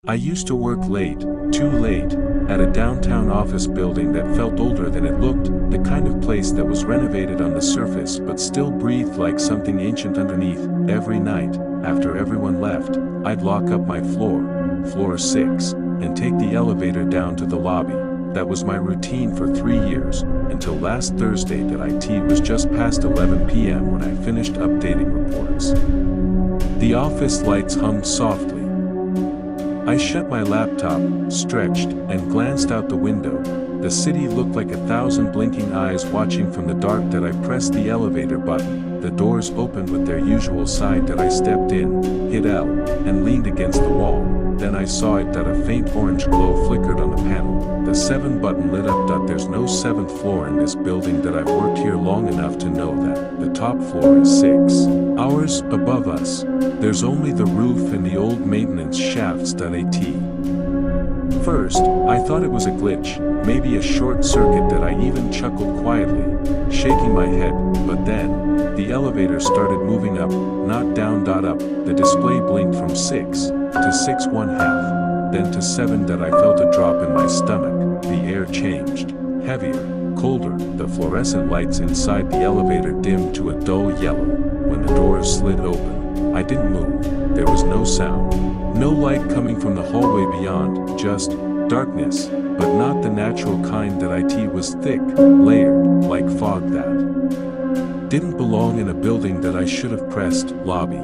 I used to work late, too late, at a downtown office building that felt older than it looked, the kind of place that was renovated on the surface but still breathed like something ancient underneath. Every night, after everyone left, I'd lock up my floor 6, and take the elevator down to the lobby. That was my routine for 3 years, until last Thursday that IT was just past 11 p.m. when I finished updating reports. The office lights hummed softly. I shut my laptop, stretched, and glanced out the window. The city looked like 1,000 blinking eyes watching from the dark that I pressed the elevator button. The doors opened with their usual sigh that I stepped in, hit L, and leaned against the wall. Then I saw it that a faint orange glow flickered on the panel. The 7 button lit up. There's no 7th floor in this building that I've worked here long enough to know that. The top floor is 6 hours above us. There's only the roof and the old maintenance shafts.at. First, I thought it was a glitch, maybe a short circuit that I even chuckled quietly, shaking my head, but then, the elevator started moving up, not down. Up. The display blinked from 6 to 6 1/2, then to 7. That I felt a drop in my stomach. The air changed, heavier, colder. The fluorescent lights inside the elevator dimmed to a dull yellow. When the doors slid open, I didn't move. There was no sound, no light coming from the hallway beyond, just darkness, but not the natural kind. That IT was thick, layered, like fog that didn't belong in a building. That I should have pressed lobby.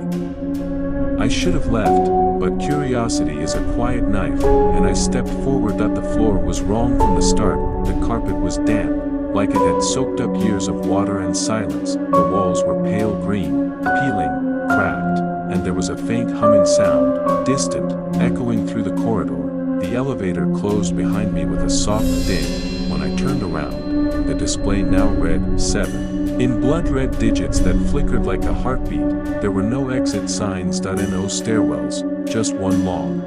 I should have left, but curiosity is a quiet knife, and I stepped forward. That the floor was wrong from the start. The carpet was damp, like it had soaked up years of water and silence. The walls were pale green, peeling, cracked, and there was a faint humming sound, distant, echoing through the corridor. The elevator closed behind me with a soft ding. When I turned around, the display now read 7. In blood-red digits that flickered like a heartbeat. There were no exit signs. No stairwells, just one long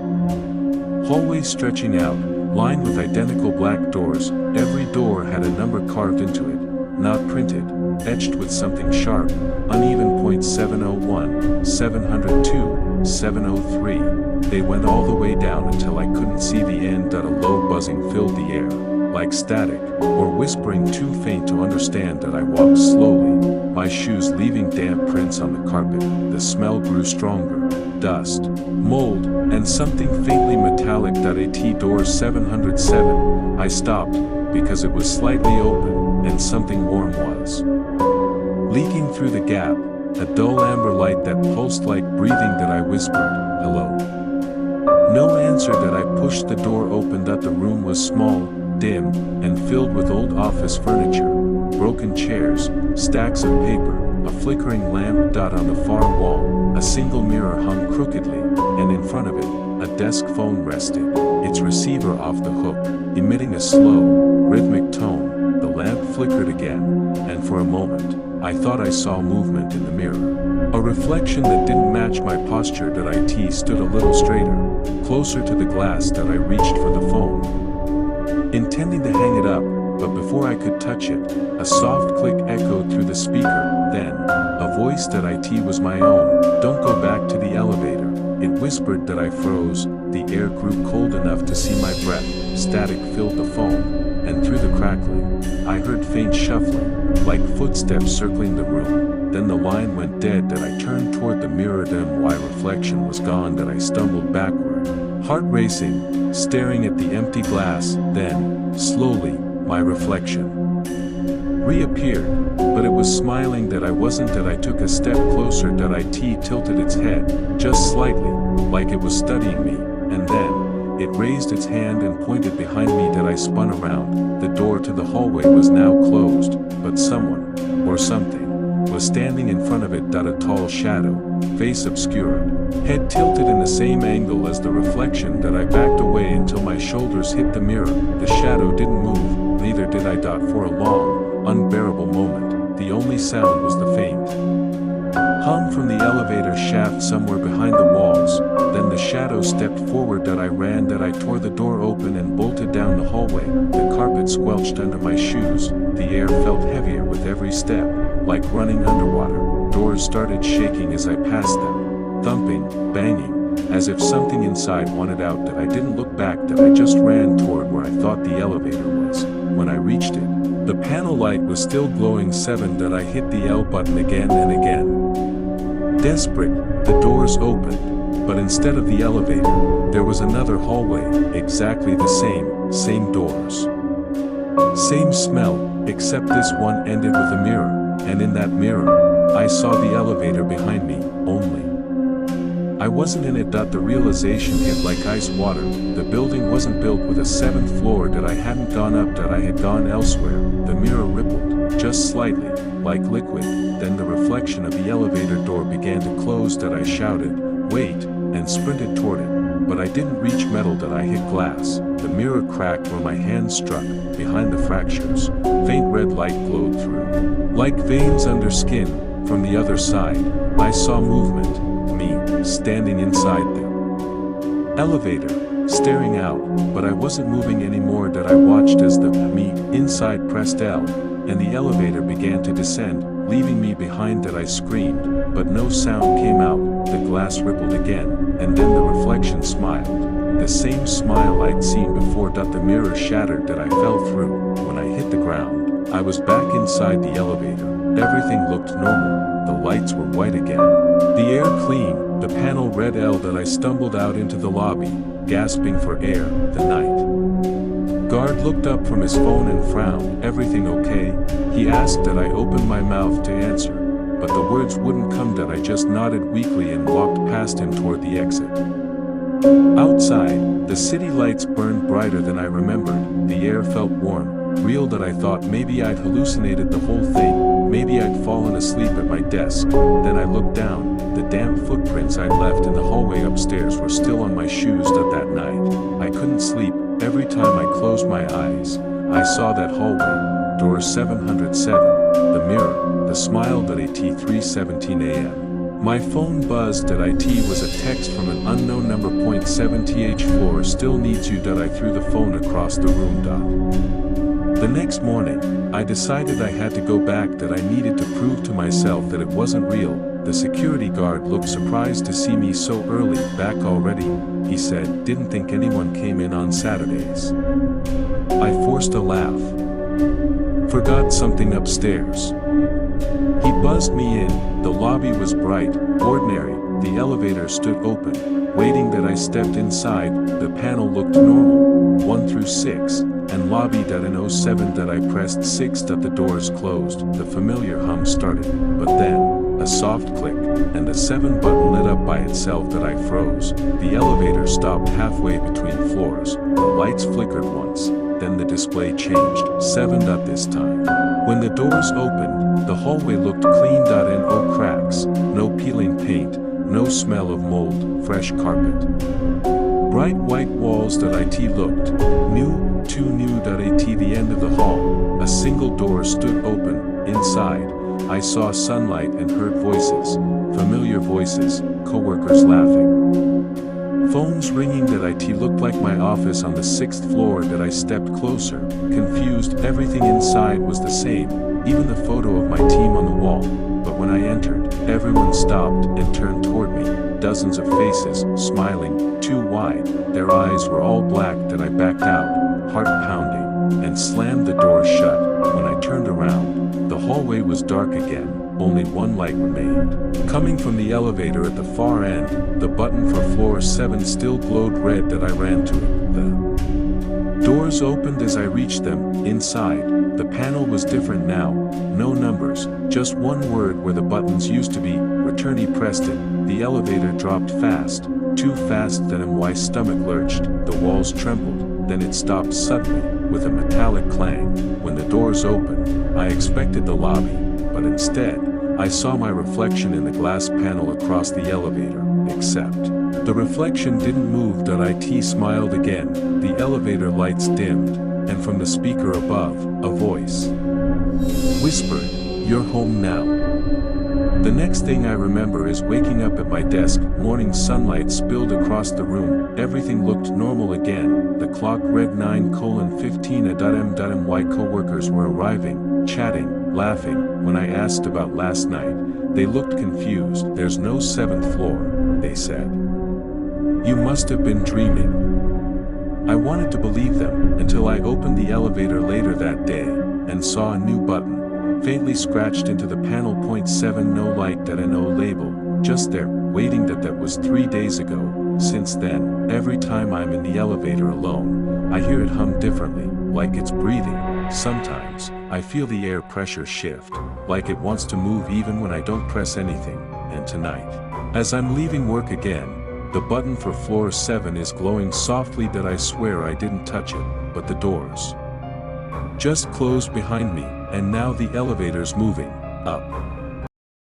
hallway stretching out, lined with identical black doors. Every door had a number carved into it, not printed, etched with something sharp, uneven. 701, 702, 703. They went all the way down until I couldn't see the end. A low buzzing filled the air, like static, or whispering too faint to understand. That I walked slowly, my shoes leaving damp prints on the carpet. The smell grew stronger, dust, mold, and something faintly metallic. At door 707, I stopped, because it was slightly open, and something warm was leaking through the gap, a dull amber light that pulsed like breathing. That I whispered, "Hello." No answer. That I pushed the door open. That the room was small, dim, and filled with old office furniture, broken chairs, stacks of paper, a flickering lamp. On the far wall, a single mirror hung crookedly, and in front of it, a desk phone rested, its receiver off the hook, emitting a slow, rhythmic tone. The lamp flickered again, and for a moment, I thought I saw movement in the mirror. A reflection that didn't match my posture. That IT stood a little straighter, closer to the glass. That I reached for the phone, intending to hang it up, but before I could touch it, a soft click echoed through the speaker. Then, a voice. That IT was my own. "Don't go back to the elevator," it whispered. That I froze. The air grew cold enough to see my breath. Static filled the phone, and through the crackling, I heard faint shuffling, like footsteps circling the room. Then the line went dead. That I turned toward the mirror. Then my reflection was gone. That I stumbled backward, heart racing, staring at the empty glass. Then, slowly, my reflection reappeared, but it was smiling. That I wasn't. That I took a step closer. That IT tilted its head, just slightly, like it was studying me, and then, it raised its hand and pointed behind me. That I spun around. The door to the hallway was now closed, but someone, or something, was standing in front of it. A tall shadow, face obscured, head tilted in the same angle as the reflection. That I backed away until my shoulders hit the mirror. The shadow didn't move, neither did I. For a long, unbearable moment, the only sound was the faint hum from the elevator shaft somewhere behind the walls. Then the shadow stepped forward. That I ran. That I tore the door open and bolted down the hallway. The carpet squelched under my shoes. The air felt heavier with every step, like running underwater. Doors started shaking as I passed them, thumping, banging, as if something inside wanted out that I didn't look back, that I just ran toward where I thought the elevator was. When I reached it, the panel light was still glowing 7. That I hit the L button again and again. Desperate, the doors opened, but instead of the elevator, there was another hallway, exactly the same doors. Same smell, except this one ended with a mirror, and in that mirror, I saw the elevator behind me, only. I wasn't in it. The realization hit like ice water. The building wasn't built with a 7th floor. That I hadn't gone up, that I had gone elsewhere. The mirror rippled, just slightly, like liquid. Then the reflection of the elevator door began to close. That I shouted, "Wait," and sprinted toward it. But I didn't reach metal. That I hit glass. The mirror cracked where my hand struck. Behind the fractures, faint red light glowed through. Like veins under skin. From the other side, I saw movement. Me, standing inside the elevator, staring out, but I wasn't moving anymore. That I watched as the me inside pressed L, and the elevator began to descend, leaving me behind. That I screamed, but no sound came out. The glass rippled again, and then the reflection smiled. The same smile I'd seen before. The mirror shattered. That I fell through. When I hit the ground, I was back inside the elevator. Everything looked normal. The lights were white again. The air clean, the panel read L. That I stumbled out into the lobby, gasping for air. The night guard looked up from his phone and frowned. "Everything okay?" he asked. That I opened my mouth to answer, but the words wouldn't come. That I just nodded weakly and walked past him toward the exit. Outside, the city lights burned brighter than I remembered. The air felt warm, real. That I thought maybe I'd hallucinated the whole thing. Maybe I'd fallen asleep at my desk. Then I looked down. The damp footprints I'd left in the hallway upstairs were still on my shoes. That night, I couldn't sleep. Every time I closed my eyes, I saw that hallway, door 707, the mirror, the smile. At 3:17 a.m. my phone buzzed. That IT was a text from an unknown number. .7th floor still needs you. That I threw the phone across the room. The next morning, I decided I had to go back. That I needed to prove to myself that it wasn't real. The security guard looked surprised to see me so early. "Back already?" he said. "Didn't think anyone came in on Saturdays." I forced a laugh. "Forgot something upstairs." He buzzed me in. The lobby was bright, ordinary. The elevator stood open, waiting. That I stepped inside. The panel looked normal, 1 through 6. And lobby. That in 07. That I pressed 6. That the doors closed. The familiar hum started, but then, a soft click, and the 7 button lit up by itself. That I froze. The elevator stopped halfway between floors. The lights flickered once, then the display changed. 7. This time, when the doors opened, the hallway looked clean. No cracks, no peeling paint, no smell of mold, fresh carpet. Bright white walls. That IT looked new, too new. At the end of the hall, a single door stood open. Inside, I saw sunlight and heard voices, familiar voices, coworkers laughing. Phones ringing. That IT looked like my office on the 6th floor. That I stepped closer, confused. Everything inside was the same, even the photo of my team on the wall. But when I entered, everyone stopped and turned toward me. Dozens of faces, smiling, too wide. Their eyes were all black. That I backed out, heart pounding, and slammed the door shut. When I turned around, the hallway was dark again. Only one light remained. Coming from the elevator at the far end, the button for floor 7 still glowed red. That I ran to it. The doors opened as I reached them. Inside, the panel was different now. No numbers, just one word where the buttons used to be. Return. He pressed it. The elevator dropped fast, too fast. That my stomach lurched. The walls trembled. Then it stopped suddenly, with a metallic clang. When the doors opened, I expected the lobby, but instead, I saw my reflection in the glass panel across the elevator, except the reflection didn't move. IT smiled again. The elevator lights dimmed, and from the speaker above, a voice whispered, "You're home now." The next thing I remember is waking up at my desk. Morning sunlight spilled across the room. Everything looked normal again. The clock read 9:15 a.m. My coworkers were arriving, chatting, laughing. When I asked about last night, they looked confused. "There's no 7th floor," they said. You must have been dreaming. I wanted to believe them, until I opened the elevator later that day, and saw a new button, faintly scratched into the panel. Point 7 no light that no label, just there, waiting. That was 3 days ago. Since then, every time I'm in the elevator alone, I hear it hum differently, like it's breathing. Sometimes, I feel the air pressure shift, like it wants to move even when I don't press anything. And tonight, as I'm leaving work again, the button for floor 7 is glowing softly. That I swear I didn't touch it, but the doors just closed behind me, and now the elevator's moving up.